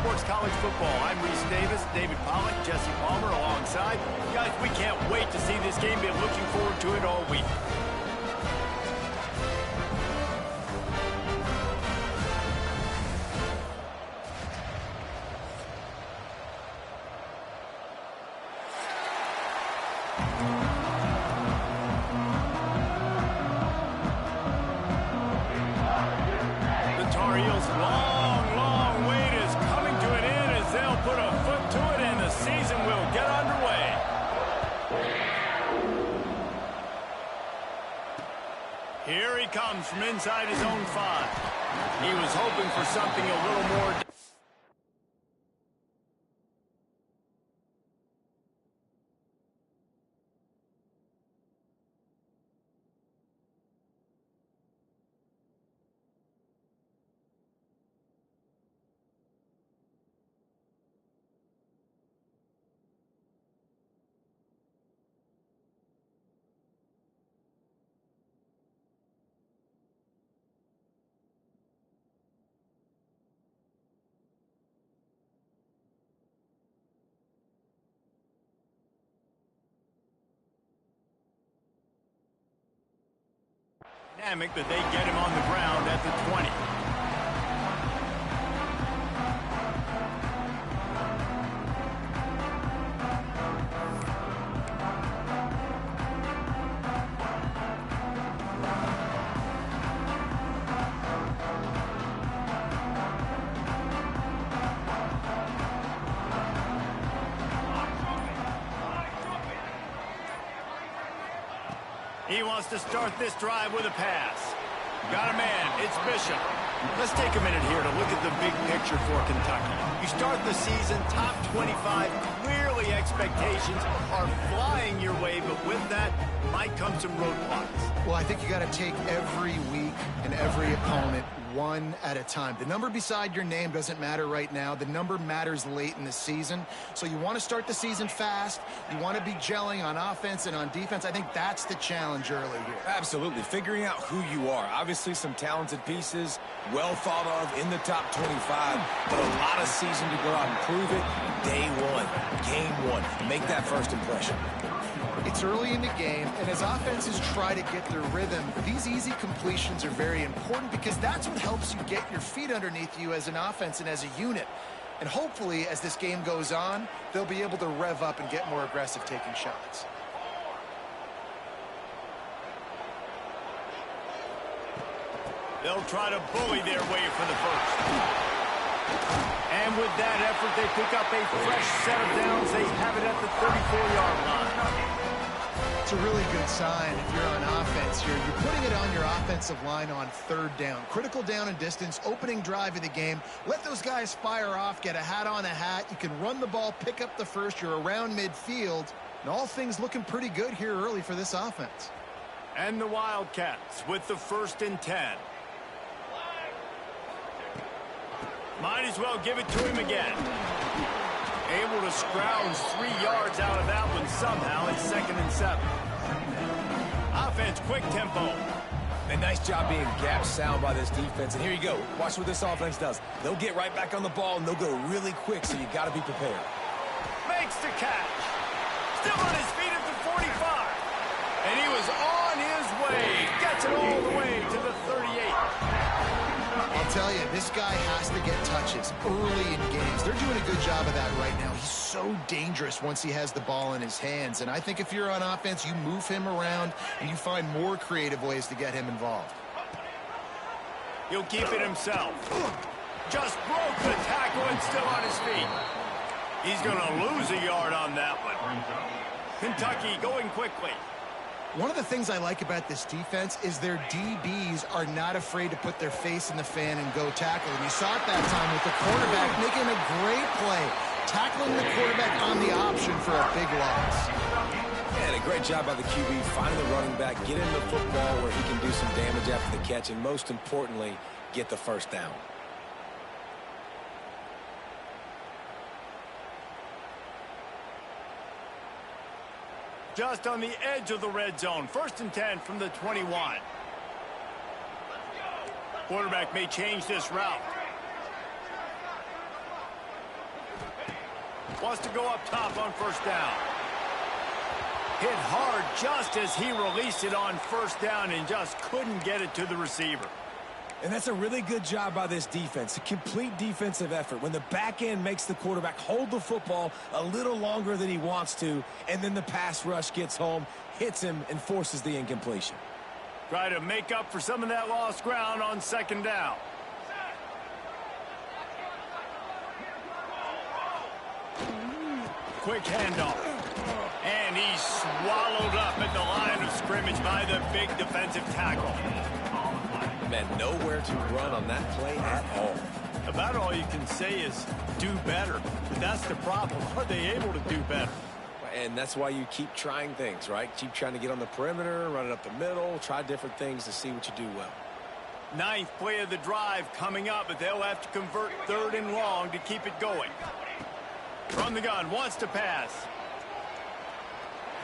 Sports College Football. I'm Reese Davis, David Pollack, Jesse Palmer alongside. Guys, we can't wait to see this game. Been looking forward to it all week. Here he comes from inside his own 5. He was hoping for something a little more. Dynamic that they get him on the ground at the 20. He wants to start this drive with a pass. Got a man. It's Bishop. Let's take a minute here to look at the big picture for Kentucky. You start the season top 25. Clearly expectations are flying your way, but with that might come some roadblocks. Well, I think you got to take every week and every opponent one at a time. The number beside your name doesn't matter right now. The number matters late in the season. So you want to start the season fast. You want to be gelling on offense and on defense. I think that's the challenge early here. Absolutely. Figuring out who you are. Obviously some talented pieces, well thought of in the top 25, but a lot of season to go out and prove it. Day one, game one. Make that first impression. It's early in the game, and as offenses try to get their rhythm, these easy completions are very important because that's what helps you get your feet underneath you as an offense and as a unit. And hopefully, as this game goes on, they'll be able to rev up and get more aggressive taking shots. They'll try to bully their way for the first. And with that effort, they pick up a fresh set of downs. They have it at the 34-yard line. It's a really good sign if you're on offense here. You're putting it on your offensive line on third down. Critical down and distance, opening drive of the game. Let those guys fire off, get a hat on a hat. You can run the ball, pick up the first. You're around midfield. And all things looking pretty good here early for this offense. And the Wildcats with the 1st and 10. Might as well give it to him again. Able to scrounge 3 yards out of that one somehow. It's 2nd and 7. Offense, quick tempo. A nice job being gap sound by this defense. And here you go. Watch what this offense does. They'll get right back on the ball, and they'll go really quick, so you got to be prepared. Makes the catch. Still on his feet at the 45. And he was on his way. Gets it all the way to the 38. I'll tell you, this guy has to get touches early in games. They're doing a good job of that right now. He's so dangerous once he has the ball in his hands. And I think if you're on offense, you move him around and you find more creative ways to get him involved. He'll keep it himself. Just broke the tackle and still on his feet. He's going to lose a yard on that one. Kentucky going quickly. One of the things I like about this defense is their DBs are not afraid to put their face in the fan and go tackle. And you saw it that time with the quarterback making a great play, tackling the quarterback on the option for a big loss. And a great job by the QB finding the running back, get him the football where he can do some damage after the catch, and most importantly, get the first down. Just on the edge of the red zone. 1st and 10 from the 21. Quarterback may change this route. Wants to go up top on first down. Hit hard just as he released it on first down and just couldn't get it to the receiver. And that's a really good job by this defense, a complete defensive effort. When the back end makes the quarterback hold the football a little longer than he wants to, and then the pass rush gets home, hits him, and forces the incompletion. Try to make up for some of that lost ground on second down. Quick handoff. And he's swallowed up at the line of scrimmage by the big defensive tackle. Man, nowhere to run on that play at all. About all you can say is do better. But that's the problem. Are they able to do better? And that's why you keep trying things, right? Keep trying to get on the perimeter, run it up the middle, try different things to see what you do well. Ninth play of the drive coming up, but they'll have to convert 3rd and long to keep it going. From the gun, wants to pass.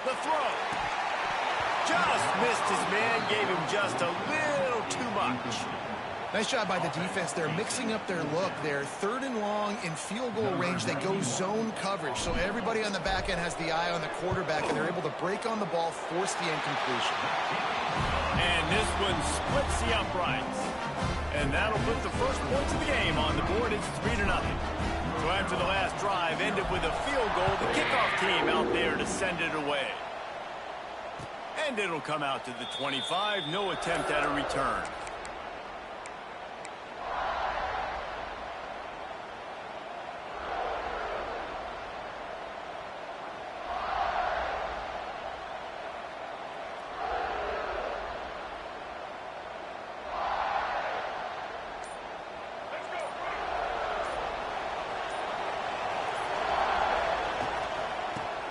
The throw. Just missed his man, gave him just a little too much. Nice job by the defense. They're mixing up their look. They're 3rd and long in field goal range. They go zone coverage. So everybody on the back end has the eye on the quarterback, and they're able to break on the ball, force the incompletion. And this one splits the uprights. And that'll put the first points of the game on the board. It's 3-0. So after the last drive ended with a field goal, the kickoff team out there to send it away. And it'll come out to the 25. No attempt at a return.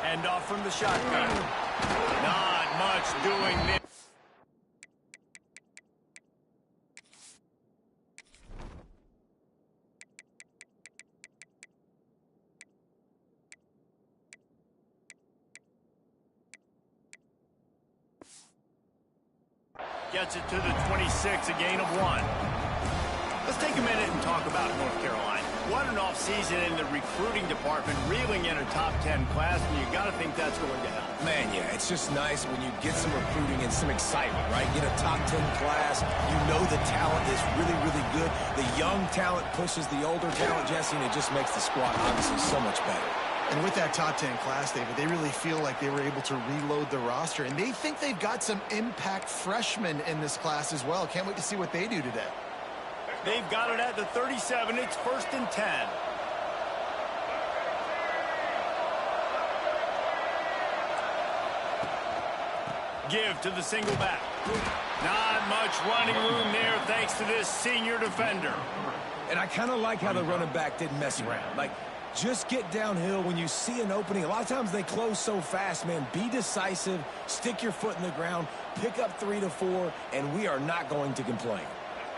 Hand off from the shotgun. Not much doing there. Gets it to the 26, a gain of 1. Let's take a minute and talk about North Carolina. What an offseason in the recruiting department, reeling in a top 10 class, and you got to think that's going to help. Man, yeah, it's just nice when you get some recruiting and some excitement, right? Get a top 10 class. You know the talent is really, really good. The young talent pushes the older talent, Jesse, and it just makes the squad obviously so much better. And with that top 10 class, David, they really feel like they were able to reload the roster. And they think they've got some impact freshmen in this class as well. Can't wait to see what they do today. They've got it at the 37. It's 1st and 10. Give to the single back. Not much running room there thanks to this senior defender. And I kind of like how the running back didn't mess around. Like, just get downhill when you see an opening. A lot of times they close so fast, man. Be decisive, stick your foot in the ground, pick up 3 to 4, and we are not going to complain.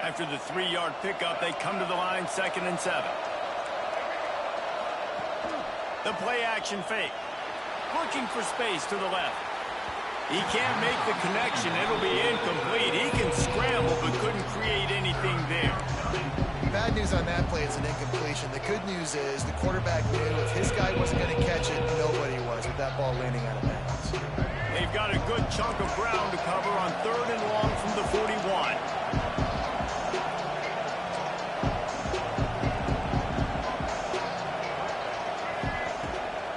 After the 3-yard pickup, they come to the line, 2nd and 7. The play action fake. Looking for space to the left. He can't make the connection. It'll be incomplete. He can scramble, but couldn't create anything there. Bad news on that play, it's an incompletion. The good news is the quarterback knew if his guy wasn't going to catch it, nobody was with that ball landing out of bounds. They've got a good chunk of ground to cover on 3rd and long from the 41.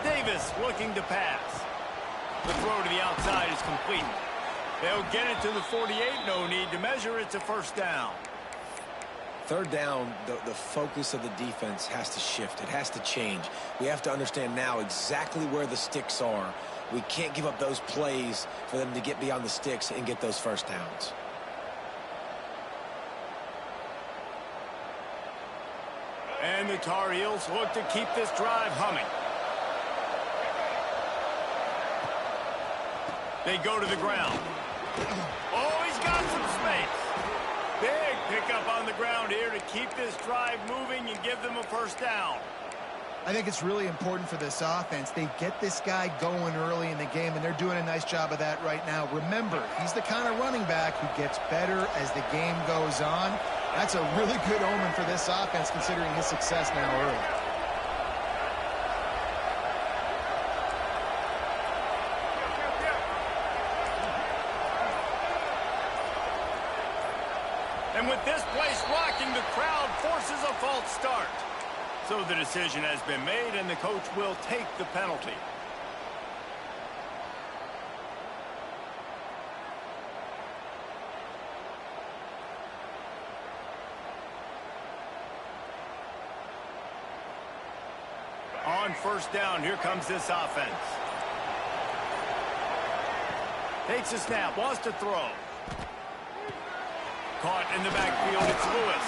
Davis looking to pass. The throw to the outside is complete. They'll get it to the 48. No need to measure. It's a 1st down. 3rd down, the focus of the defense has to shift. It has to change. We have to understand now exactly where the sticks are. We can't give up those plays for them to get beyond the sticks and get those 1st downs. And the Tar Heels look to keep this drive humming. They go to the ground. Oh, he's got some space. Big pickup on the ground here to keep this drive moving and give them a 1st down. I think it's really important for this offense. They get this guy going early in the game, and they're doing a nice job of that right now. Remember, he's the kind of running back who gets better as the game goes on. That's a really good omen for this offense, considering his success now early. place rocking. The crowd forces a false start. So the decision has been made, and the coach will take the penalty. On first down, here comes this offense. Takes a snap, wants to throw. Caught in the backfield, it's Lewis.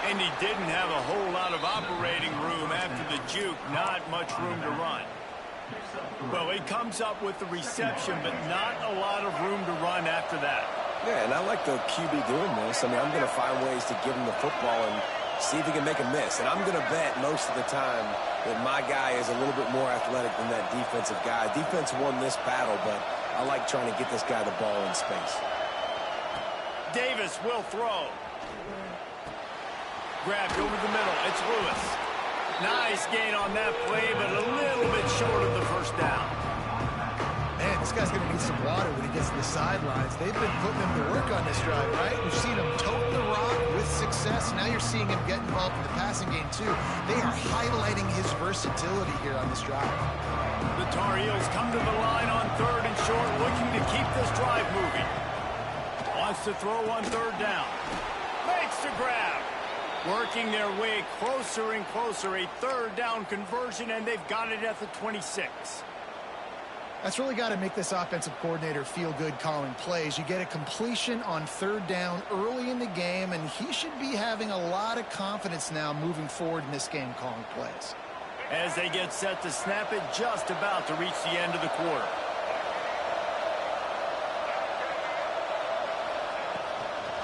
And he didn't have a whole lot of operating room after the juke, not much room to run. Well, he comes up with the reception, but not a lot of room to run after that. Yeah, and I like the QB doing this. I mean, I'm going to find ways to give him the football and see if he can make a miss. And I'm going to bet most of the time that my guy is a little bit more athletic than that defensive guy. Defense won this battle, but I like trying to get this guy the ball in space. Davis will throw. Grabbed over the middle. It's Lewis. Nice gain on that play, but a little bit short of the first down. Man, this guy's going to need some water when he gets to the sidelines. They've been putting him to work on this drive, right? We've seen him tote the rock with success. Now you're seeing him get involved in the passing game, too. They are highlighting his versatility here on this drive. The Tar Heels come to the line on third and short, looking to keep this drive moving. Wants to throw on third down. Makes the grab. Working their way closer and closer. A third down conversion, and they've got it at the 26. That's really got to make this offensive coordinator feel good calling plays. You get a completion on third down early in the game, and he should be having a lot of confidence now moving forward in this game calling plays. As they get set to snap it, just about to reach the end of the quarter.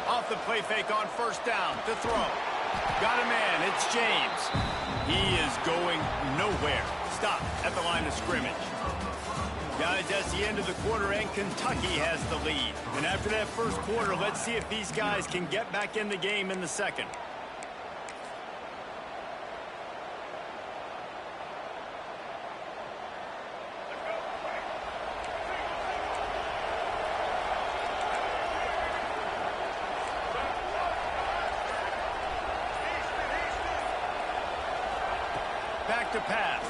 Off the play fake on first down to throw. Got a man, it's James. He is going nowhere. Stop at the line of scrimmage. Guys, that's the end of the quarter, and Kentucky has the lead. And after that first quarter, let's see if these guys can get back in the game in the second. Back to pass.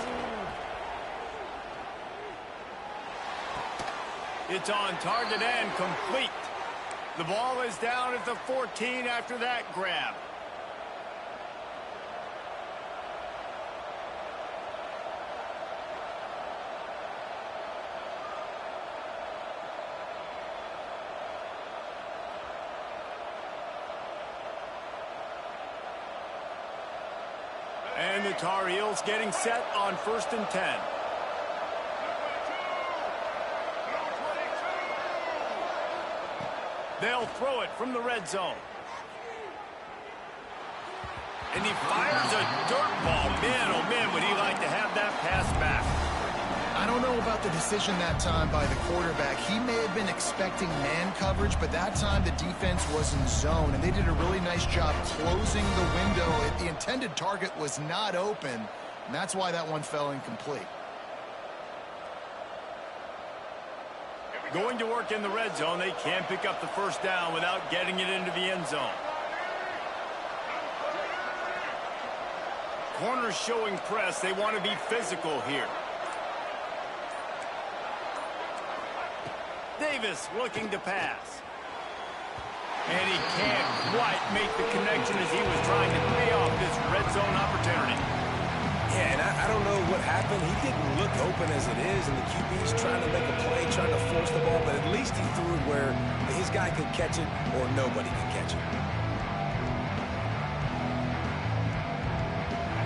It's on target and complete. The ball is down at the 14 after that grab. And the Tar Heels getting set on 1st and 10. They'll throw it from the red zone. And he fires a dirt ball. Man, oh man, would he like to have that pass back. I don't know about the decision that time by the quarterback. He may have been expecting man coverage, but that time the defense was in zone, and they did a really nice job closing the window. The intended target was not open, and that's why that one fell incomplete. Going to work in the red zone, they can't pick up the first down without getting it into the end zone. Corners showing press. They want to be physical here. Davis looking to pass. And he can't quite make the connection as he was trying to pay off this red zone opportunity. Yeah, and I don't know what happened. He didn't look open as it is, and the QB's trying to make a play, trying to force the ball, but at least he threw it where his guy could catch it or nobody could catch it.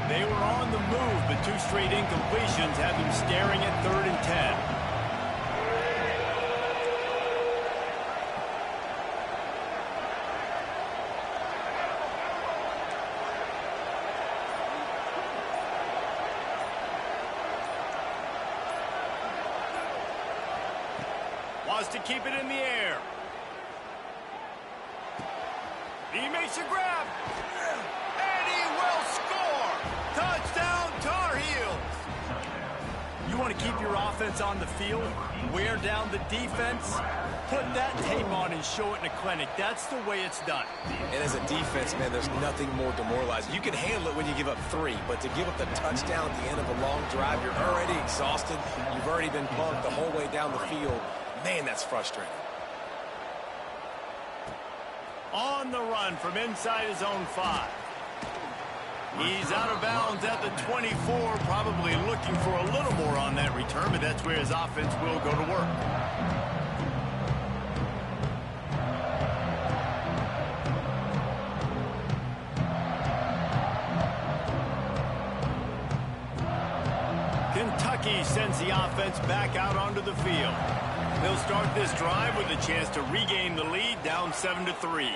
They were on the move, but 2 straight incompletions have them staring at 3rd and 10. Wants to keep it in the air. He makes a grab. And he will score. Touchdown, Tar Heels. You want to keep your offense on the field, wear down the defense, put that tape on and show it in a clinic. That's the way it's done. And as a defense, man, there's nothing more demoralizing. You can handle it when you give up 3, but to give up the touchdown at the end of a long drive, you're already exhausted. You've already been punked the whole way down the field. Man, that's frustrating. On the run from inside his own 5. He's out of bounds at the 24, probably looking for a little more on that return, but that's where his offense will go to work. Kentucky sends the offense back out onto the field. They'll start this drive with a chance to regain the lead, down 7-3.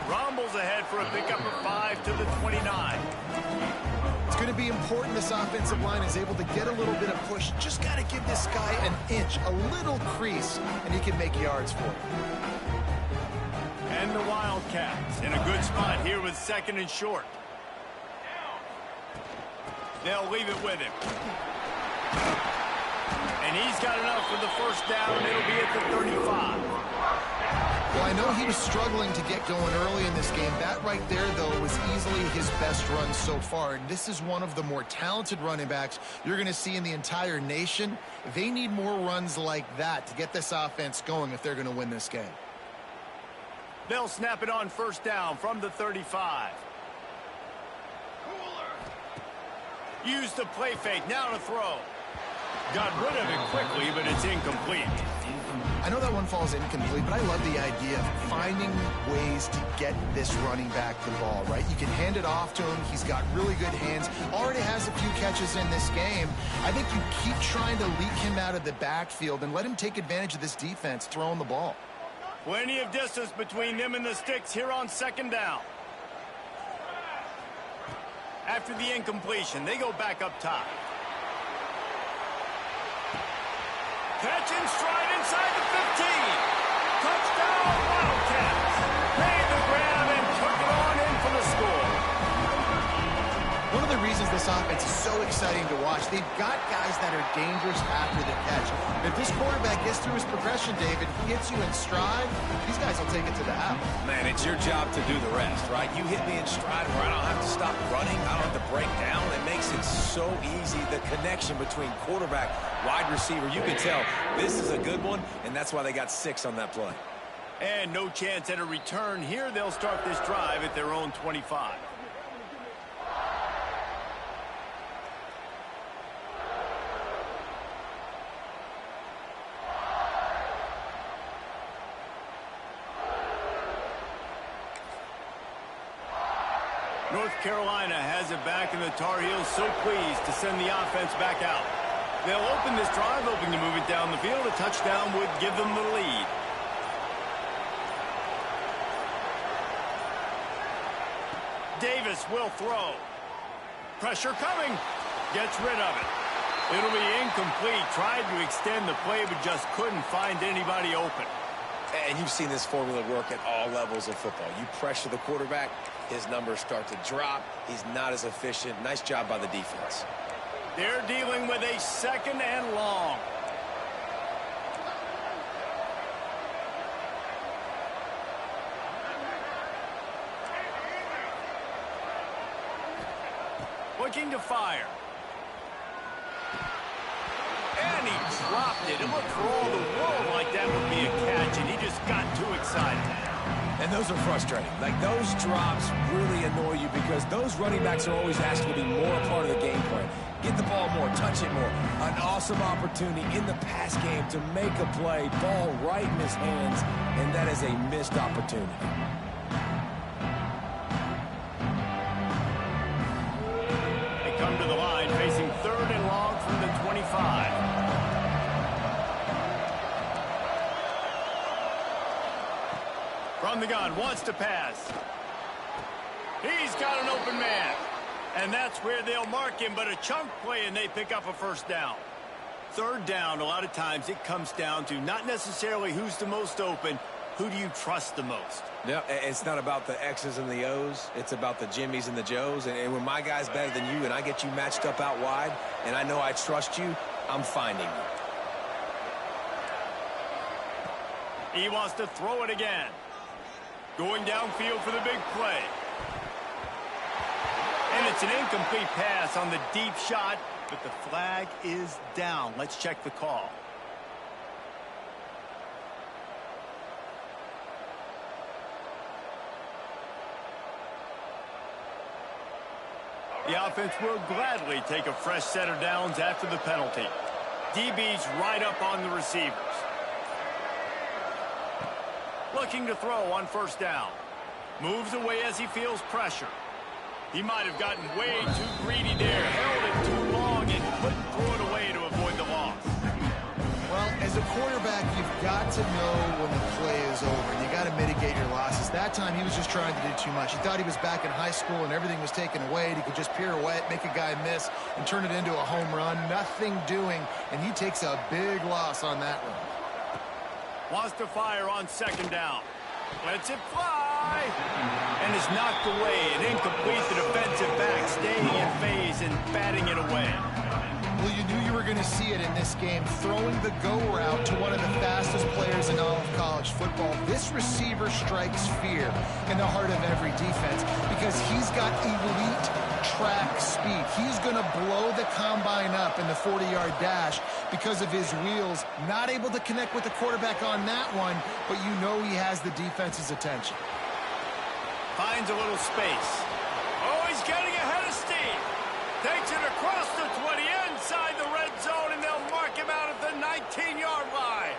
Rumbles ahead for a pickup of 5 to the 29. It's going to be important this offensive line is able to get a little bit of push. Just got to give this guy an inch, a little crease, and he can make yards for it. And the Wildcats in a good spot here with 2nd and short. They'll leave it with him. And he's got enough for the first down. It'll be at the 35. Well, I know he was struggling to get going early in this game. That right there, though, was easily his best run so far. And this is one of the more talented running backs you're going to see in the entire nation. They need more runs like that to get this offense going if they're going to win this game. They'll snap it on first down from the 35. Use the play fake. Now to throw. Got rid of it quickly, but it's incomplete. I know that one falls incomplete, but I love the idea of finding ways to get this running back the ball, right? You can hand it off to him. He's got really good hands. Already has a few catches in this game. I think you keep trying to leak him out of the backfield and let him take advantage of this defense throwing the ball. Plenty of distance between them and the sticks here on 2nd down. After the incompletion, they go back up top. Catch in stride inside the 15. Touchdown, Wildcats. Made the grab and took it on in for the score. One of the reasons this offense is so exciting to watch, they've got guys that are dangerous after the catch. If this quarterback gets through his progression, David, gets you in stride, these guys will take it to the house. Man, it's your job to do the rest, right? You hit me in stride where I don't have to stop running. I don't have to break down. It makes it so easy. The connection between quarterback, wide receiver, you can tell this is a good one, and that's why they got 6 on that play. And no chance at a return here. They'll start this drive at their own 25. North Carolina has it back, and the Tar Heels so pleased to send the offense back out. They'll open this drive, hoping to move it down the field. A touchdown would give them the lead. Davis will throw. Pressure coming. Gets rid of it. It'll be incomplete. Tried to extend the play, but just couldn't find anybody open. And you've seen this formula work at all levels of football. You pressure the quarterback, his numbers start to drop. He's not as efficient. Nice job by the defense. They're dealing with a 2nd and long. Looking to fire. And he dropped it. It looked for all the world like that would be a catch, and he just got too excited. And those are frustrating. Like, those drops really annoy you because those running backs are always asking to be more a part of the game plan. Get the ball more, touch it more. An awesome opportunity in the pass game to make a play, ball right in his hands, and that is a missed opportunity. They come to the line facing 3rd and long from the 25. From the gun, wants to pass. He's got an open man. And that's where they'll mark him, but a chunk play, and they pick up a first down. 3rd down, a lot of times it comes down to not necessarily who's the most open, who do you trust the most? No, it's not about the X's and the O's. It's about the Jimmies and the Joes. And when my guy's better than you and I get you matched up out wide and I know I trust you, I'm finding you. He wants to throw it again. Going downfield for the big play. And it's an incomplete pass on the deep shot, but the flag is down. Let's check the call. The offense will gladly take a fresh set of downs after the penalty. DB's right up on the receivers. Looking to throw on first down. Moves away as he feels pressure. He might have gotten way too greedy there. Held it too long and couldn't throw it away to avoid the loss. Well, as a quarterback, you've got to know when the play is over. You got to mitigate your losses. That time, he was just trying to do too much. He thought he was back in high school and everything was taken away. And he could just pirouette, make a guy miss, and turn it into a home run. Nothing doing, and he takes a big loss on that one. Wants to fire on second down. Lets it fly. And is knocked away. An incomplete. The defensive back staying in phase and batting it away. Well, you knew you were going to see it in this game, throwing the go route to one of the fastest players in all of college football. This receiver strikes fear in the heart of every defense because he's got elite track speed. He's going to blow the combine up in the 40-yard dash because of his wheels. Not able to connect with the quarterback on that one, but you know he has the defense's attention. Finds a little space. Oh, he's getting ahead of steam. Takes it across the 20, inside the red zone, and they'll mark him out at the 19-yard line.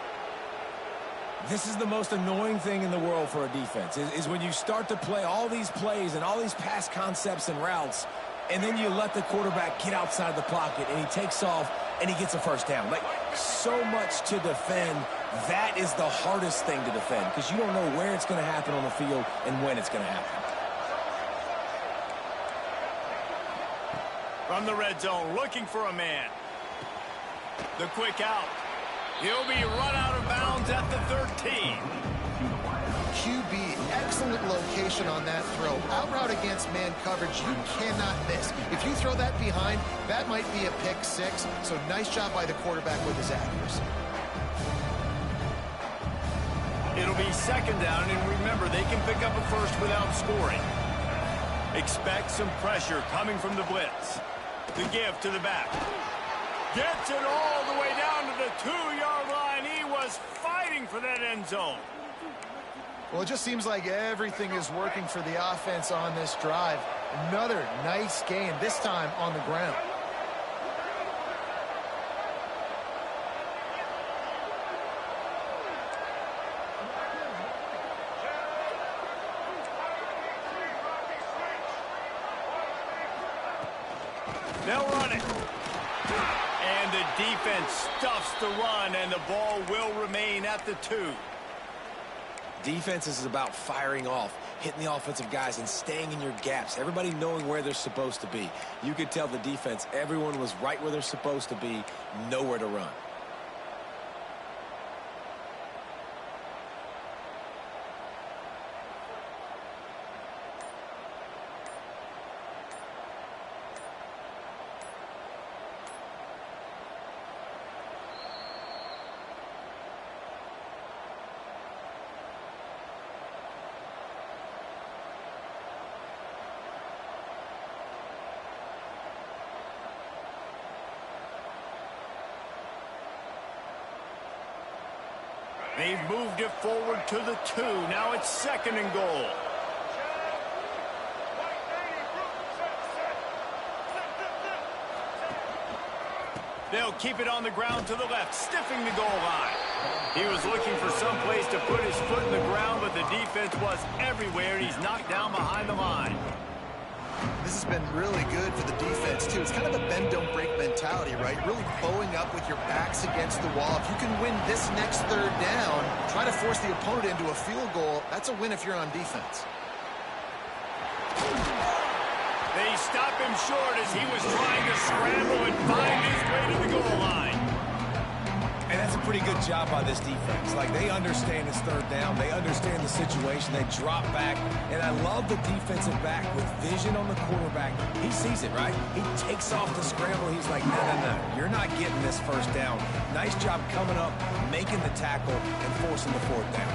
This is the most annoying thing in the world for a defense, is when you start to play all these plays and all these pass concepts and routes, and then you let the quarterback get outside the pocket, and he takes off, and he gets a first down. Like, so much to defend. That is the hardest thing to defend, because you don't know where it's going to happen on the field and when it's going to happen. From the red zone, looking for a man. The quick out. He'll be run out of bounds at the 13. QB, excellent location on that throw. Out route against man coverage, you cannot miss. If you throw that behind, that might be a pick six. So nice job by the quarterback with his accuracy. It'll be second down, and remember, they can pick up a first without scoring. Expect some pressure coming from the blitz. The give to the back. Gets it all the way down to the 2-yard line. He was fighting for that end zone. Well, it just seems like everything is working for the offense on this drive. Another nice gain, this time on the ground. They'll run it. And the defense stuffs the run, and the ball will remain at the 2. Defense is about firing off, hitting the offensive guys, and staying in your gaps. Everybody knowing where they're supposed to be. You could tell the defense, everyone was right where they're supposed to be, nowhere to run. They've moved it forward to the 2. Now it's second and goal. They'll keep it on the ground to the left, stiffing the goal line. He was looking for some place to put his foot in the ground, but the defense was everywhere, and he's knocked down behind the line. This has been really good for the defense, too. It's kind of a bend-don't-break mentality, right? Really bowing up with your backs against the wall. If you can win this next third down, try to force the opponent into a field goal, that's a win if you're on defense. They stop him short as he was trying to scramble and find his way to the goal line. And that's a pretty good job by this defense. Like, they understand it's third down. They understand the situation. They drop back. And I love the defensive back with vision on the quarterback. He sees it, right? He takes off the scramble. He's like, no. You're not getting this first down. Nice job coming up, making the tackle, and forcing the fourth down.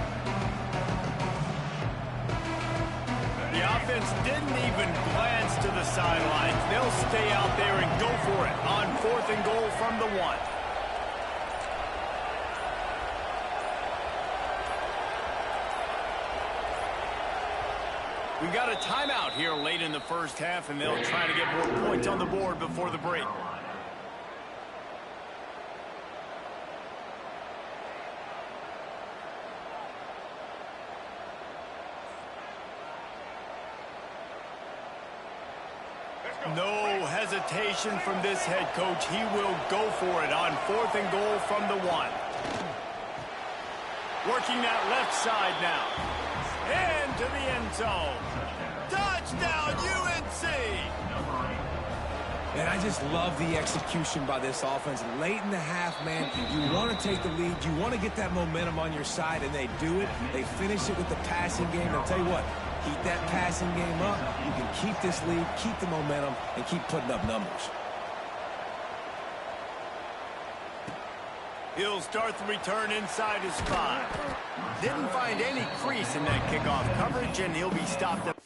The offense didn't even glance to the sidelines. They'll stay out there and go for it on 4th and goal from the 1. We got a timeout here late in the first half, and they'll try to get more points on the board before the break. No hesitation from this head coach. He will go for it on 4th and goal from the 1. Working that left side now. Into the end zone. Touchdown, UNC! And I just love the execution by this offense. Late in the half, man, you want to take the lead. You want to get that momentum on your side, and they do it. They finish it with the passing game. I'll tell you what, keep that passing game up. You can keep this lead, keep the momentum, and keep putting up numbers. He'll start the return inside his 5. Didn't find any crease in that kickoff coverage, and he'll be stopped up.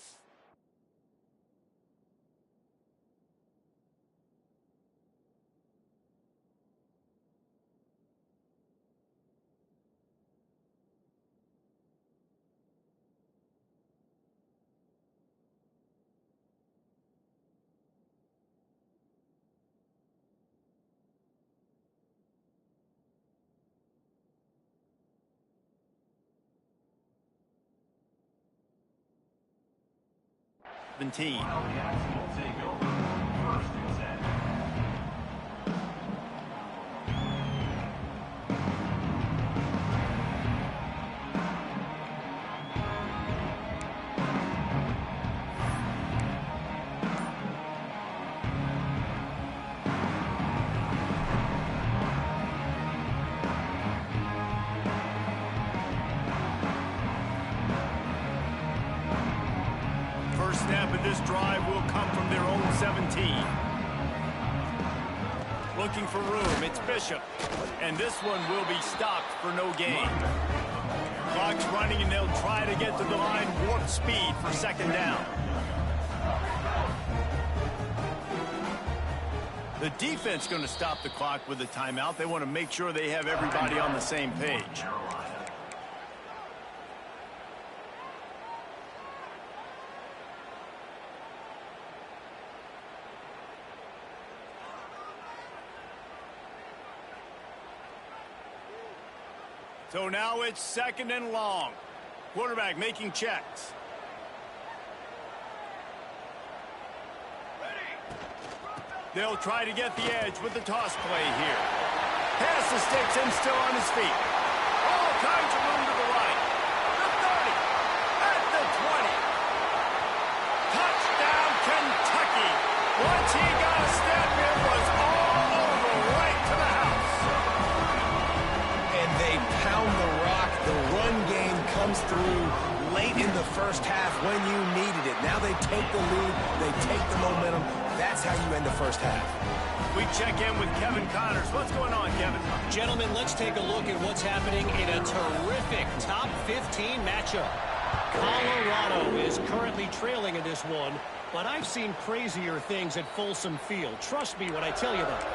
Snap of this drive will come from their own 17. Looking for room, it's Bishop. And this one will be stopped for no gain. Clock's running, and they'll try to get to the line warp speed for 2nd down. The defense going to stop the clock with a timeout. They want to make sure they have everybody on the same page. So now it's 2nd and long. Quarterback making checks. They'll try to get the edge with the toss play here. Pass the sticks and still on his feet. All kinds of room to the right. The 30. At the 20. Touchdown, Kentucky. Once he got a step, it was all over right to the house. And they pound the rock. The run game comes through late in the first half when you needed it. Now they take the lead. They take the momentum. That's how you end the first half. We check in with Kevin Connors. What's going on, Kevin? Gentlemen, let's take a look at what's happening in a terrific top 15 matchup. Colorado is currently trailing in this one, but I've seen crazier things at Folsom Field. Trust me when I tell you that.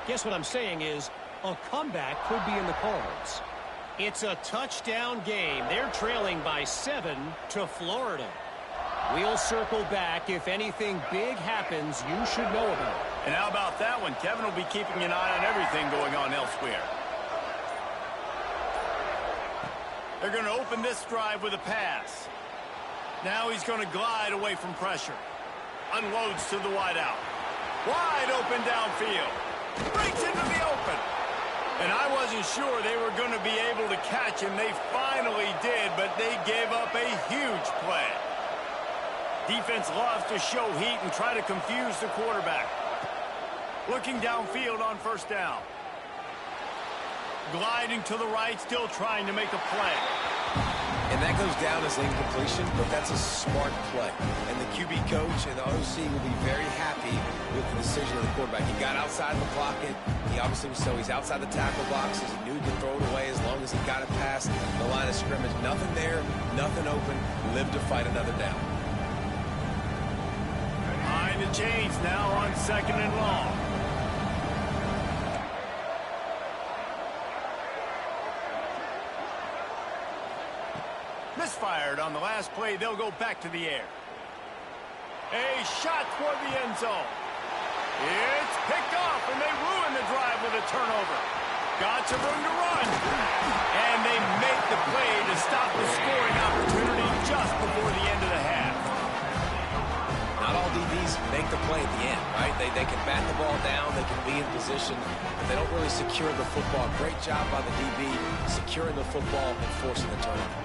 Guess what I'm saying is a comeback could be in the cards. It's a touchdown game. They're trailing by 7 to Florida. We'll circle back. If anything big happens, you should know about it. And how about that one? Kevin will be keeping an eye on everything going on elsewhere. They're going to open this drive with a pass. Now he's going to glide away from pressure. Unloads to the wideout. Wide open downfield. Breaks into the open. And I wasn't sure they were going to be able to catch him. They finally did, but they gave up a huge play. Defense loves to show heat and try to confuse the quarterback. Looking downfield on 1st down. Gliding to the right, still trying to make a play. And that goes down as incompletion, but that's a smart play. And the QB coach and the OC will be very happy with the decision of the quarterback. He got outside the pocket. He obviously was so he's outside the tackle boxes. He knew he could throw it away as long as he got it past the line of scrimmage. Nothing there, nothing open. Live to fight another down. Behind the chains now on 2nd and long. Misfired on the last play. They'll go back to the air. A shot toward the end zone. It's picked off, and they ruin the drive with a turnover. Got some room to run. And they make the play to stop the scoring opportunity just before the end of the half. Not all DBs make the play at the end, right? They can bat the ball down, they can be in position, but they don't really secure the football. Great job by the DB securing the football and forcing the turnover.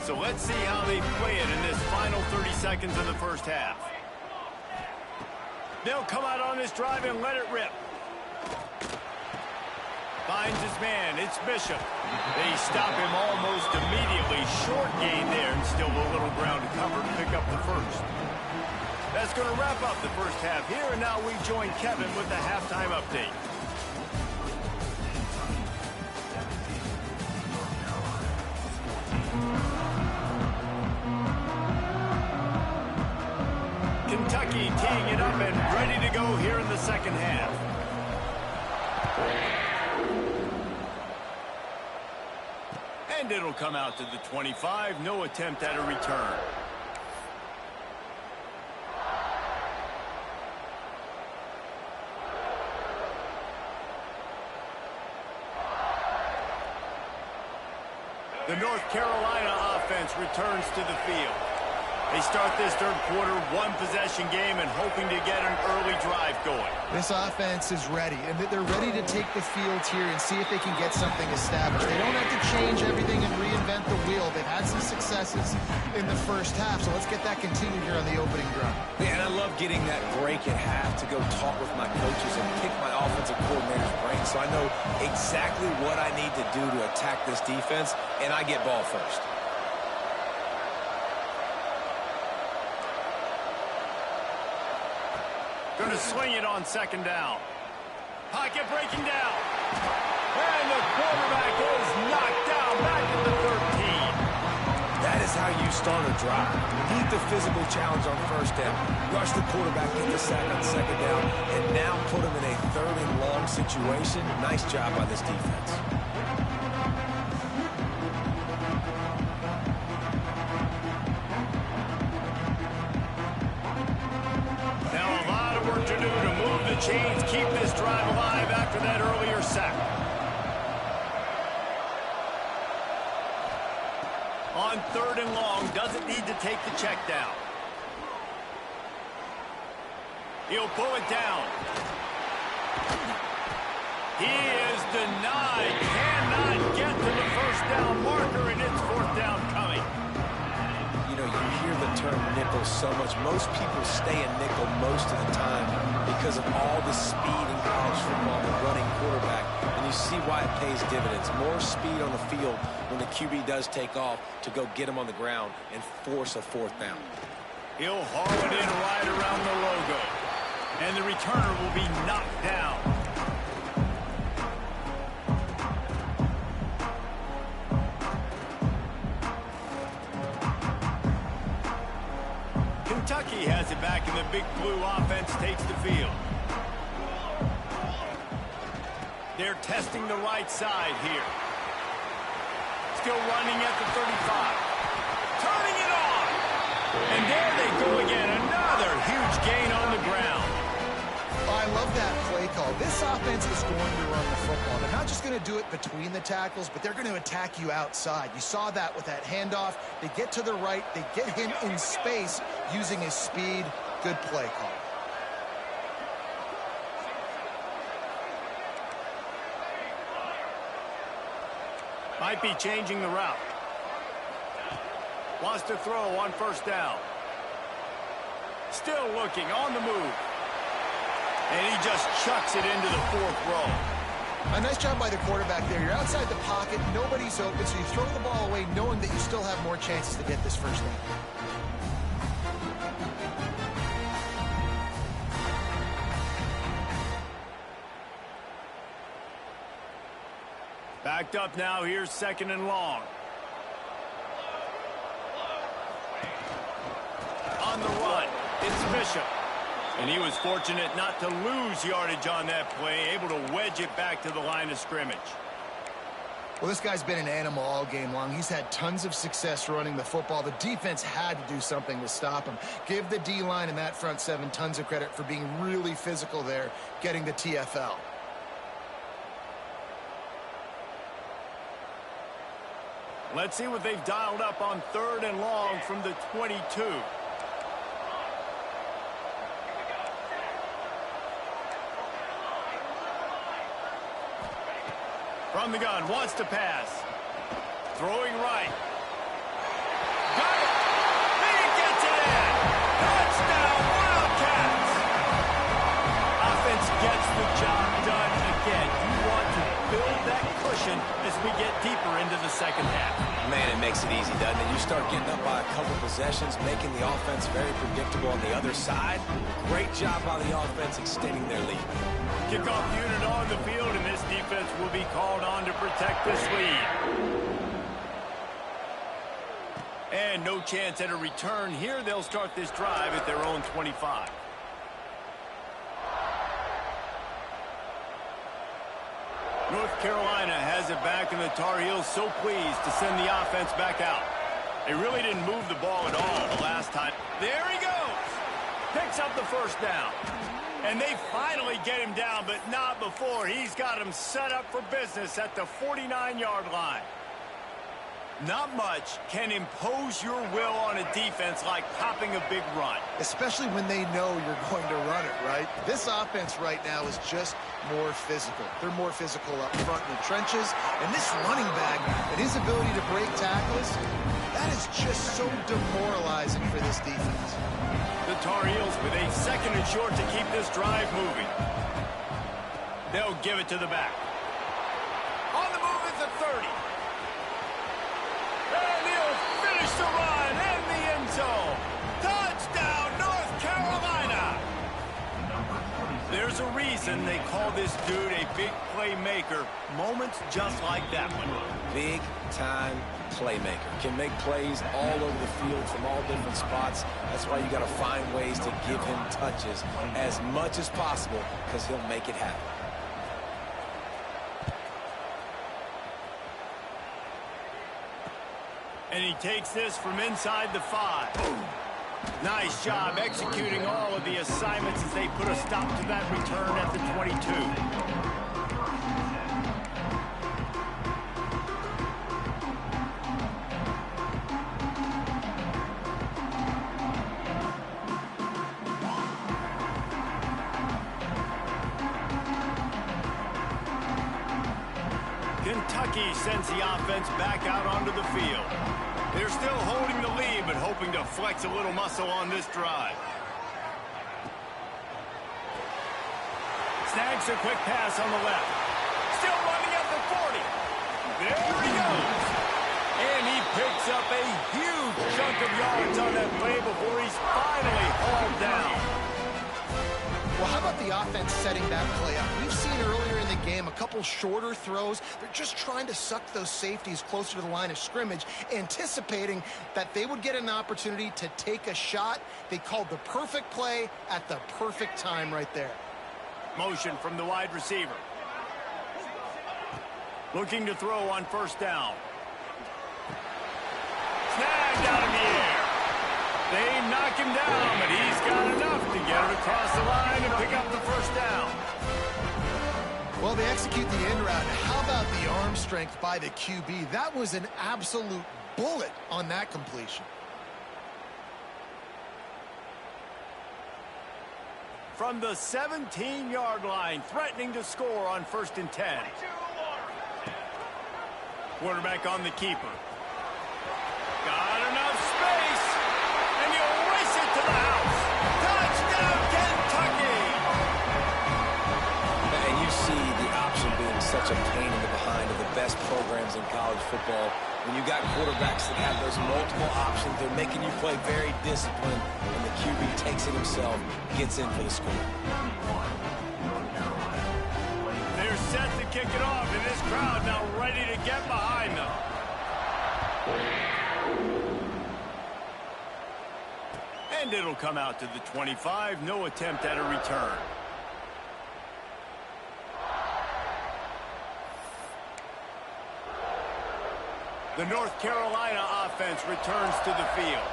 So let's see how they play it in this final 30 seconds of the first half. They'll come out on this drive and let it rip. Finds his man. It's Bishop. They stop him almost immediately. Short gain there and still a little ground to cover to pick up the first. That's going to wrap up the first half here, and now we join Kevin with the halftime update. Kentucky teeing it up and ready to go here in the second half. And it'll come out to the 25. No attempt at a return. The North Carolina offense returns to the field. They start this third quarter, one-possession game, and hoping to get an early drive going. This offense is ready, and they're ready to take the field here and see if they can get something established. They don't have to change everything and reinvent the wheel. They've had some successes in the first half, so let's get that continued here on the opening drive. Yeah, and I love getting that break at half to go talk with my coaches and pick my offensive coordinator's brain, so I know exactly what I need to do to attack this defense, and I get ball first. Going to swing it on 2nd down. Pocket breaking down. And the quarterback is knocked down back at the 13. That is how you start a drive. Beat the physical challenge on 1st down. Rush the quarterback, get the sack on 2nd down, and now put him in a 3rd and long situation. Nice job by this defense. To do to move the chains, keep this drive alive after that earlier sack. On 3rd and long, doesn't need to take the check down. He'll pull it down. He is denied. Cannot get to the 1st down marker, and it's 4th down coming. You know, you hear the term nickel so much. Most people stay in nickel most of the time because of all the speed in college football and running quarterback. And you see why it pays dividends. More speed on the field when the QB does take off to go get him on the ground and force a 4th down. He'll haul it in right around the logo. And the returner will be knocked down. Kentucky has it back, and the big blue offense takes the field. They're testing the right side here. Still running at the 35. Turning it on! And there they go again. Another huge gain on the ground. I love that play call. This offense is going to run the football. They're not just going to do it between the tackles, but they're going to attack you outside. You saw that with that handoff. They get to the right. They get him in space using his speed. Good play call. Might be changing the route. Wants to throw on 1st down. Still looking on the move. And he just chucks it into the fourth row. A nice job by the quarterback there. You're outside the pocket, nobody's open, so you throw the ball away knowing that you still have more chances to get this first down. Backed up now, here's 2nd and long. On the run, it's Bishop. And he was fortunate not to lose yardage on that play, able to wedge it back to the line of scrimmage. Well, this guy's been an animal all game long. He's had tons of success running the football. The defense had to do something to stop him. Give the D-line and that front seven tons of credit for being really physical there, getting the TFL. Let's see what they've dialed up on 3rd and long from the 22. From the gun, wants to pass. Throwing right. Got it! He gets it in! Touchdown, Wildcats! Offense gets the job done again. You want to build that cushion as we get deeper into the second half. Man, it makes it easy, doesn't it? You start getting up by a couple possessions, making the offense very predictable on the other side. Great job by the offense extending their lead. Kickoff unit on the field, and this defense will be called on to protect this lead. And no chance at a return here. They'll start this drive at their own 25. North Carolina has it back, and the Tar Heels so pleased to send the offense back out. They really didn't move the ball at all the last time. There he goes. Picks up the first down. And they finally get him down, but not before. He's got him set up for business at the 49-yard line. Not much can impose your will on a defense like popping a big run. Especially when they know you're going to run it, right? This offense right now is just more physical. They're more physical up front in the trenches. And this running back and his ability to break tackles, that is just so demoralizing for this defense. The Tar Heels with a 2nd and short to keep this drive moving. They'll give it to the back. On the move is the 30. And he'll finish the run in the end zone. Touchdown, North Carolina. There's a reason they call this dude a big playmaker. Moments just like that one. Big-time playmaker. Can make plays all over the field from all different spots. That's why you got to find ways to give him touches as much as possible, because he'll make it happen. And he takes this from inside the 5. Nice job executing all of the assignments as they put a stop to that return at the 22. Kentucky sends the offense back out onto the field. They're still holding the lead, but hoping to flex a little muscle on this drive. Snags a quick pass on the left. Still running at the 40. There he goes. And he picks up a huge chunk of yards on that play before he's finally hauled down. Well, how about the offense setting that play up? We've seen earlier in the game a couple shorter throws. They're just trying to suck those safeties closer to the line of scrimmage, anticipating that they would get an opportunity to take a shot. They called the perfect play at the perfect time right there. Motion from the wide receiver. Looking to throw on 1st down. Snagged out of the air. They knock him down, but he's got enough to get it across the line and pick up the 1st down. Well, they execute the in route. How about the arm strength by the QB? That was an absolute bullet on that completion. From the 17-yard line, threatening to score on 1st and 10. Quarterback on the keeper. Got enough space, and he'll race it to the house. college football. When you got quarterbacks that have those multiple options, they're making you play very disciplined, and the QB takes it himself, gets in for the score. They're set to kick it off, and this crowd now ready to get behind them. And it'll come out to the 25. No attempt at a return. The North Carolina offense returns to the field.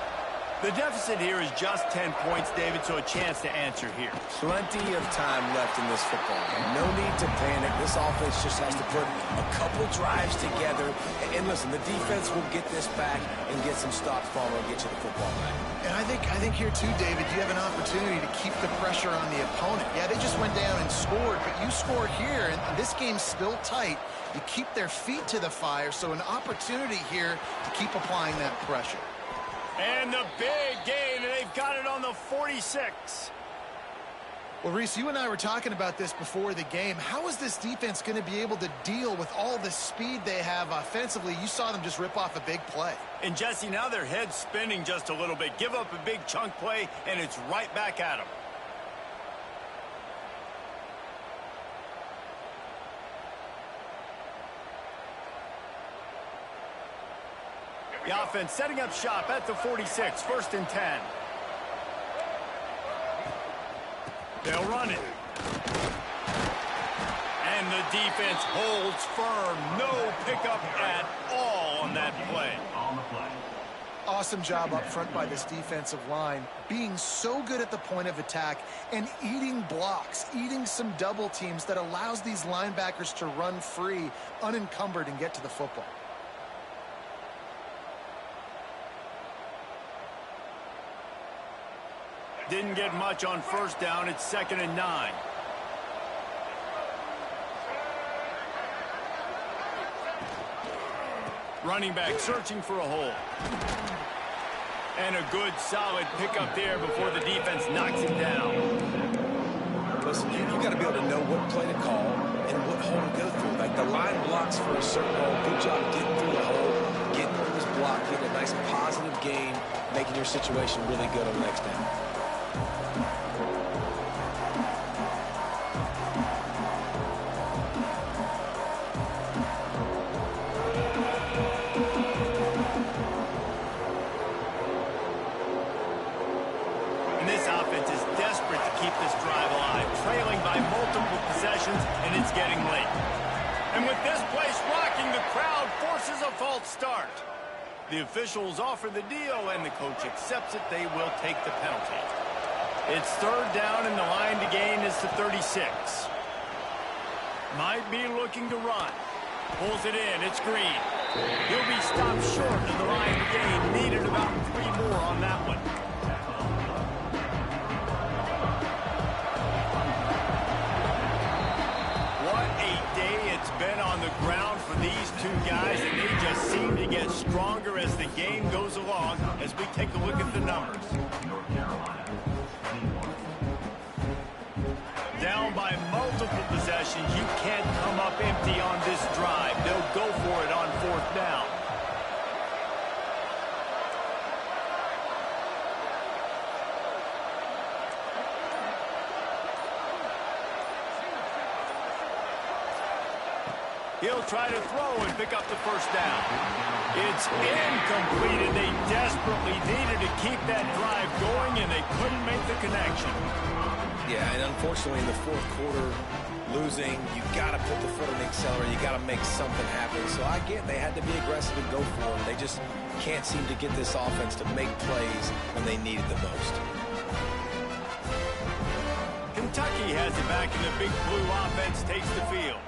The deficit here is just 10 points, David, so a chance to answer here. Plenty of time left in this football game. No need to panic. This offense just has to put a couple drives together. And listen, the defense will get this back and get some stops for them and get you the football back. And I think here too, David, you have an opportunity to keep the pressure on the opponent. Yeah, they just went down and scored, but you score here, and this game's still tight. You keep their feet to the fire, so an opportunity here to keep applying that pressure. And the big gain, and they've got it on the 46. Well, Reese, you and I were talking about this before the game. How is this defense going to be able to deal with all the speed they have offensively? You saw them just rip off a big play. And, Jesse, now their head's spinning just a little bit. Give up a big chunk play, and it's right back at them. The offense setting up shop at the 46, 1st and 10. They'll run it. And the defense holds firm. No pickup at all on that play. Awesome job up front by this defensive line, being so good at the point of attack and eating blocks, eating some double teams that allows these linebackers to run free, unencumbered, and get to the football. Didn't get much on 1st down. It's 2nd and 9. Running back searching for a hole. And a good, solid pickup there before the defense knocks him down. Listen, you got to be able to know what play to call and what hole to go through. Like the line blocks for a certain hole. Good job getting through the hole, getting through this block, getting a nice positive gain, making your situation really good on the next down. And it's getting late. And with this place rocking, the crowd forces a false start. The officials offer the deal, and the coach accepts it. They will take the penalty. It's 3rd down, and the line to gain is to 36. Might be looking to run. Pulls it in. It's Green. He'll be stopped short of the line to gain. Needed about 3 more on that one. Been on the ground for these two guys, and they just seem to get stronger as the game goes along as we take a look at the numbers. Down by multiple possessions, you can't come up empty on this drive. They'll go for it on 4th down. He'll try to throw and pick up the 1st down. It's incomplete, and they desperately needed to keep that drive going, and they couldn't make the connection. Yeah, and unfortunately in the 4th quarter, losing, you got to put the foot on the accelerator. You got to make something happen. So I get they had to be aggressive and go for it. They just can't seem to get this offense to make plays when they need it the most. Kentucky has it back, and the Big Blue offense takes the field.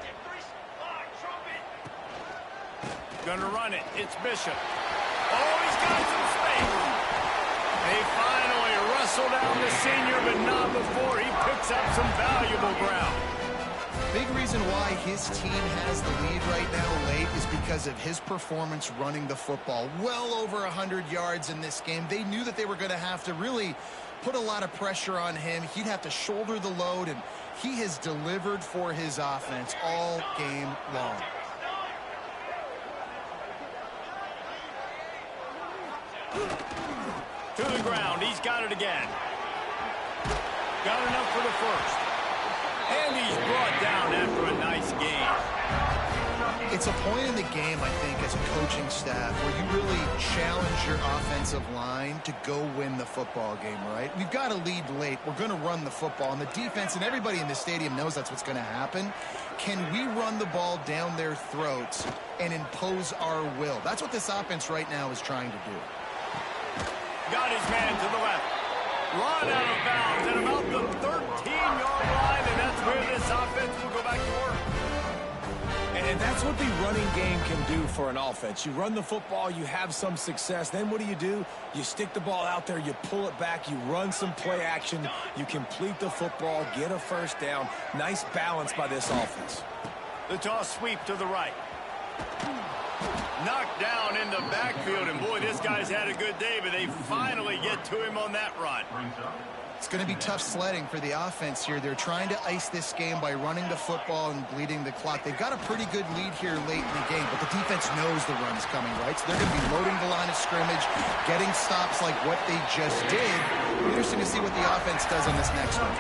Gonna run it. It's Bishop. Oh, he's got some space. They finally wrestle down the senior, but not before he picks up some valuable ground. Big reason why his team has the lead right now late is because of his performance running the football. Well over 100 yards in this game. They knew that they were going to have to really put a lot of pressure on him. He'd have to shoulder the load, and he has delivered for his offense all game long. To the ground. He's got it again. Got enough for the first. And he's brought down after a nice gain. It's a point in the game, I think, as a coaching staff where you really challenge your offensive line to go win the football game, right? We've got to lead late. We're going to run the football. And the defense and everybody in the stadium knows that's what's going to happen. Can we run the ball down their throats and impose our will? That's what this offense right now is trying to do. Got his man to the left. Run out of bounds at about the 13-yard line, and that's where this offense will go back to work. And that's what the running game can do for an offense. You run the football, you have some success. Then what do? You stick the ball out there, you pull it back, you run some play action, you complete the football, get a first down. Nice balance by this offense. The toss sweep to the right. Knocked down in the backfield, and boy, this guy's had a good day, but they finally get to him on that run. It's going to be tough sledding for the offense here. They're trying to ice this game by running the football and bleeding the clock. They've got a pretty good lead here late in the game, but the defense knows the run's coming, right? So they're going to be loading the line of scrimmage, getting stops like what they just did. It'll be interesting to see what the offense does on this next one.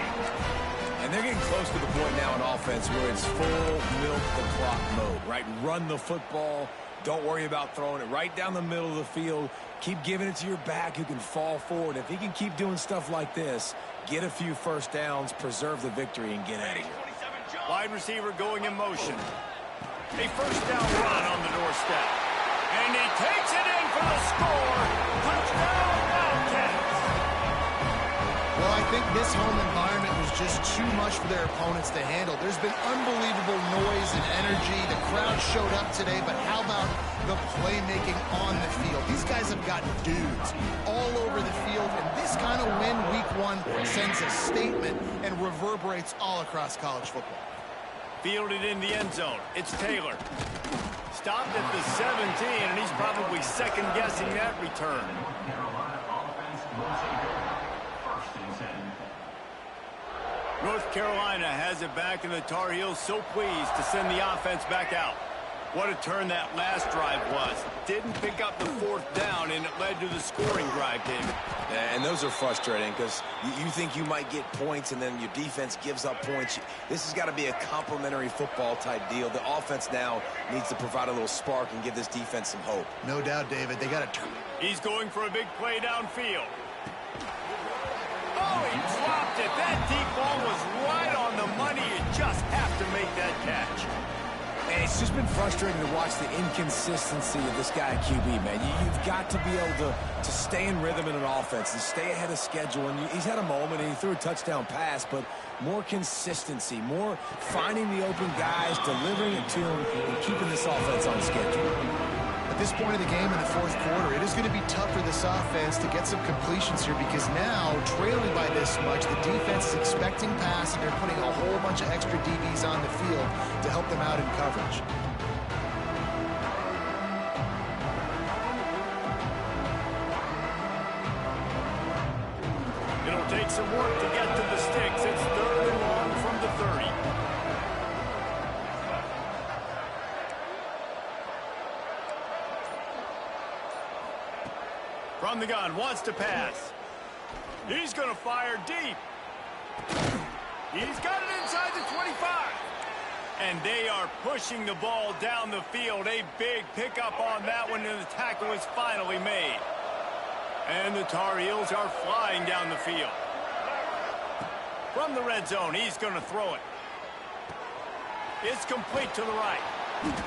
And they're getting close to the point now in offense where it's full milk the clock mode, right? Run the football. Don't worry about throwing it right down the middle of the field. Keep giving it to your back who can fall forward. If he can keep doing stuff like this, get a few first downs, preserve the victory, and get out of here. Wide receiver going in motion. A first down run on the doorstep. And he takes it in for the score. Touchdown, Wildcats. Well, I think this home environment was just too much for their opponents to handle. There's been unbelievable noise and energy. The crowd showed up today, but how about the playmaking on the field? These guys have got dudes all over the field, and this kind of win week one sends a statement and reverberates all across college football. Fielded in the end zone. It's Taylor. Stopped at the 17, and he's probably second-guessing that return. North Carolina has it back, and the Tar Heels so pleased to send the offense back out. What a turn that last drive was. Didn't pick up the fourth down, and it led to the scoring drive, David. Yeah, and those are frustrating because you think you might get points, and then your defense gives up points. This has got to be a complimentary football type deal. The offense now needs to provide a little spark and give this defense some hope. No doubt, David. They got to turn. He's going for a big play downfield. Oh, he dropped it. That deep ball was right on the money. You just have to make that catch. And it's just been frustrating to watch the inconsistency of this guy at QB, man. You've got to be able to stay in rhythm in an offense and stay ahead of schedule. And he's had a moment, and he threw a touchdown pass, but more consistency, more finding the open guys, delivering it to them, and keeping this offense on schedule. At this point of the game in the fourth quarter, it is going to be tough for this offense to get some completions here because now, trailing by this much, the defense is expecting pass, and they're putting a whole bunch of extra DBs on the field to help them out in coverage. It'll take some work to get to the sticks. It's third and long from the 30. From the gun, wants to pass. He's going to fire deep. He's got it inside the 25. And they are pushing the ball down the field. A big pickup on that one, and the tackle is finally made. And the Tar Heels are flying down the field. From the red zone, he's going to throw it. It's complete to the right.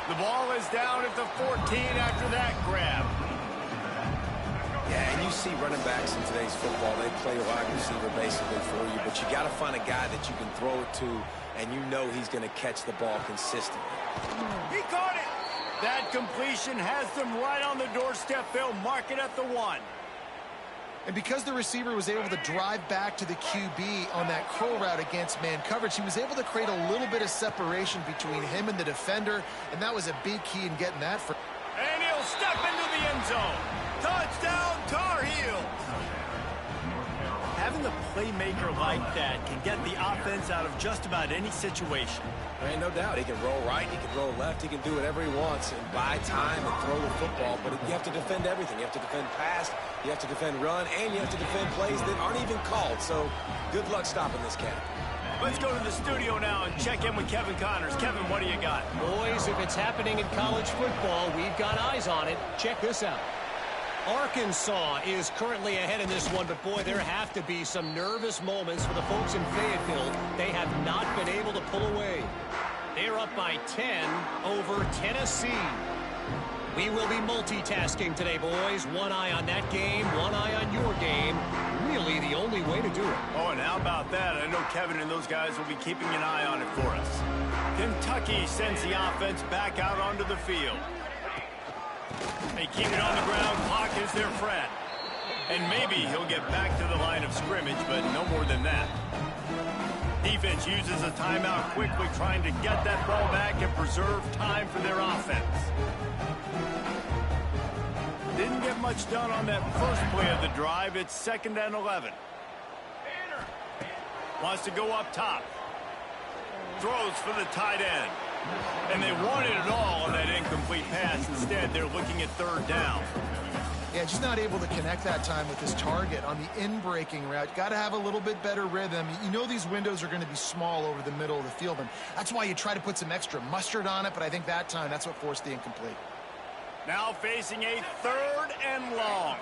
The ball is down at the 14 after that grab. Yeah, and you see running backs in today's football, they play wide receiver basically for you, but you got to find a guy that you can throw it to, and you know he's going to catch the ball consistently. He caught it. That completion has them right on the doorstep. They'll mark it at the 1. And because the receiver was able to drive back to the QB on that curl route against man coverage, he was able to create a little bit of separation between him and the defender, and that was a big key in getting that. And he'll step into the end zone. Touchdown, Tar Heels. Having the playmaker like that can get the offense out of just about any situation. There ain't no doubt. He can roll right, he can roll left, he can do whatever he wants and buy time and throw the football. But you have to defend everything. You have to defend pass, you have to defend run, and you have to defend plays that aren't even called. So good luck stopping this cat. Let's go to the studio now and check in with Kevin Connors. Kevin, what do you got? Boys, if it's happening in college football, we've got eyes on it. Check this out. Arkansas is currently ahead in this one, but boy, there have to be some nervous moments for the folks in Fayetteville. They have not been able to pull away. They're up by 10 over Tennessee. We will be multitasking today, boys. One eye on that game, one eye on your game. Really the only way to do it. Oh, and how about that? I know Kevin and those guys will be keeping an eye on it for us. Kentucky sends the offense back out onto the field. They keep it on the ground. Clock is their friend. And maybe he'll get back to the line of scrimmage, but no more than that. Defense uses a timeout quickly, trying to get that ball back and preserve time for their offense. Didn't get much done on that first play of the drive. It's 2nd and 11. Wants to go up top. Throws for the tight end. And they wanted it all on that incomplete pass. Instead, they're looking at 3rd down. Yeah, just not able to connect that time with his target on the in-breaking route. Got to have a little bit better rhythm. You know these windows are going to be small over the middle of the field, and that's why you try to put some extra mustard on it, but I think that time that's what forced the incomplete. Now facing a 3rd and long.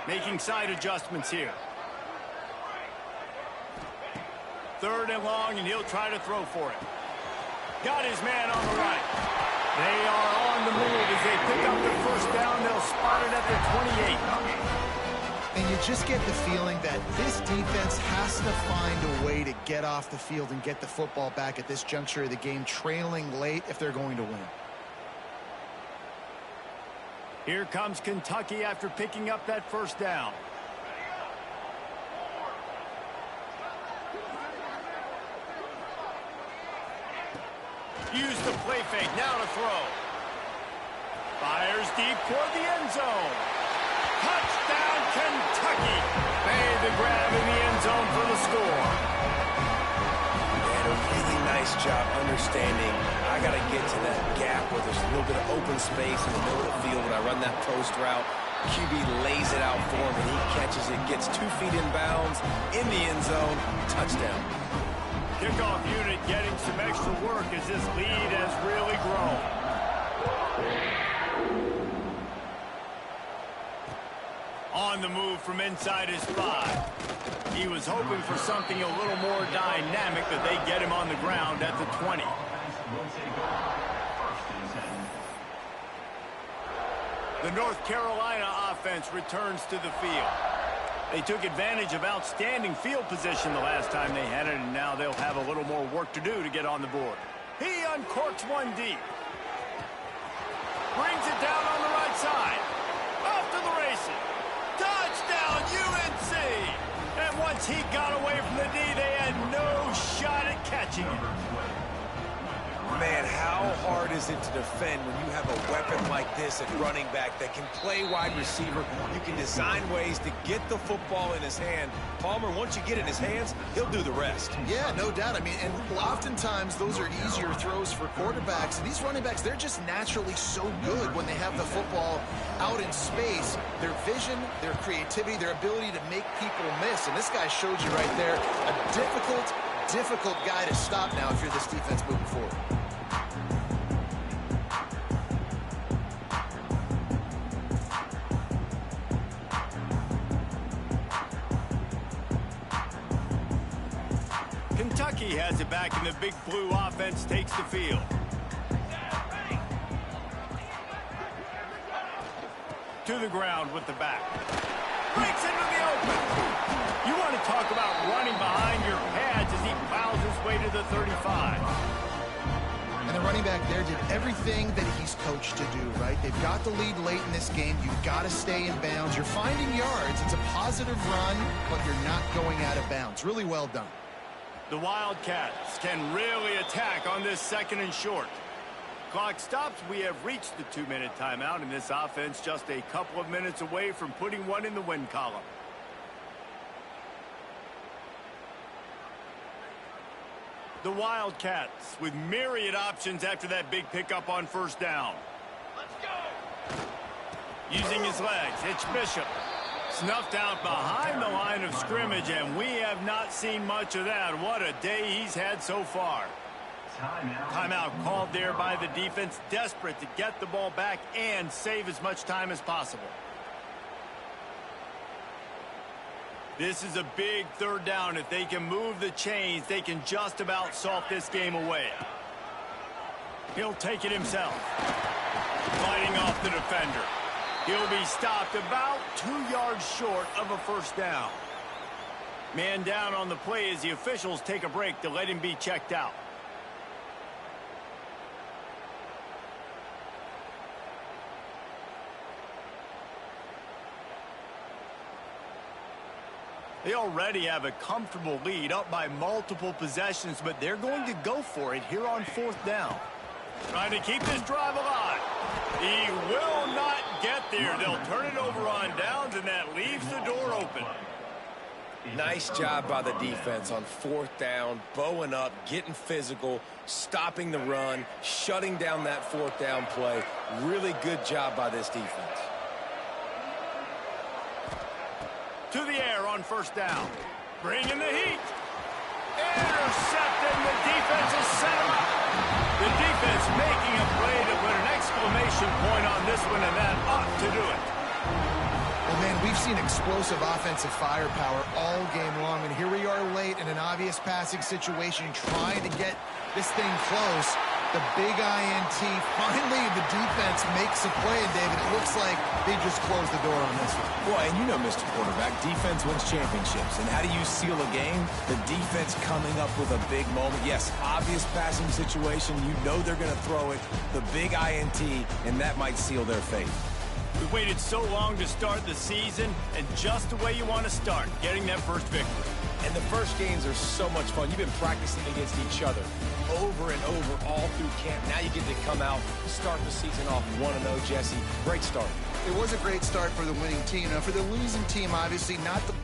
Making side adjustments here. 3rd and long, and he'll try to throw for it. Got his man on the right. They are on the move as they pick up the 1st down. They'll spot it at the 28. And you just get the feeling that this defense has to find a way to get off the field and get the football back at this juncture of the game, trailing late if they're going to win. Here comes Kentucky after picking up that 1st down. Use the play fake, now to throw. Fires deep toward the end zone. Touchdown, Kentucky. Made the grab in the end zone for the score. And a really nice job understanding I got to get to that gap where there's a little bit of open space in the middle of the field when I run that post route. QB lays it out for him, and he catches it, gets 2 feet in bounds, in the end zone, touchdown. Kickoff unit getting some extra work as this lead has really grown. On the move from inside his 5. He was hoping for something a little more dynamic, but they get him on the ground at the 20. The North Carolina offense returns to the field. They took advantage of outstanding field position the last time they had it, and now they'll have a little more work to do to get on the board. He uncorks one deep. Brings it down on the right side. Off to the races. Touchdown, UNC! And once he got away from the D, they had no shot at catching it. Man, how hard is it to defend when you have a weapon like this at running back that can play wide receiver? You can design ways to get the football in his hand. Palmer, once you get it in his hands, he'll do the rest. Yeah, no doubt. I mean, and oftentimes those are easier throws for quarterbacks. And these running backs, they're just naturally so good when they have the football out in space. Their vision, their creativity, their ability to make people miss. And this guy showed you right there a difficult guy to stop now if you're this defense moving forward. Kentucky has it back, and the big blue offense takes the field. To the ground with the back. Breaks into the open. You want to talk about running behind your pads as he plows his way to the 35. And the running back there did everything that he's coached to do, right? They've got the lead late in this game. You've got to stay in bounds. You're finding yards. It's a positive run, but you're not going out of bounds. Really well done. The Wildcats can really attack on this 2nd and short. Clock stops. We have reached the 2-minute timeout, and this offense just a couple of minutes away from putting one in the win column. The Wildcats with myriad options after that big pickup on first down. Let's go. Using his legs, it's Bishop. Snuffed out behind the line of scrimmage, and we have not seen much of that. What a day he's had so far. Timeout called there by the defense, desperate to get the ball back and save as much time as possible. This is a big third down. If they can move the chains, they can just about salt this game away. He'll take it himself. Fighting off the defender. He'll be stopped about 2 yards short of a first down. Man down on the play as the officials take a break to let him be checked out. They already have a comfortable lead, up by multiple possessions, but they're going to go for it here on fourth down. Trying to keep this drive alive. He will not get there. They'll turn it over on downs, and that leaves the door open. Nice job by the defense on fourth down, bowing up, getting physical, stopping the run, shutting down that fourth down play. Really good job by this defense. To the air on first down. Bringing the heat. Intercepted. The defense is set him up. The defense making a play to put an exclamation point on this one, and that ought to do it. Well, man, we've seen explosive offensive firepower all game long, and here we are late in an obvious passing situation trying to get this thing close. The big INT. Finally, the defense makes a play, and David, it looks like they just closed the door on this one. Boy, and you know, Mr. Quarterback, defense wins championships. And how do you seal a game? The defense coming up with a big moment. Yes, obvious passing situation. You know they're going to throw it. The big INT, and that might seal their fate. We waited so long to start the season, and just the way you want to start, getting that first victory. And the first games are so much fun. You've been practicing against each other over and over all through camp. Now you get to come out, start the season off 1-0, Jesse. Great start. It was a great start for the winning team. Now, for the losing team, obviously not the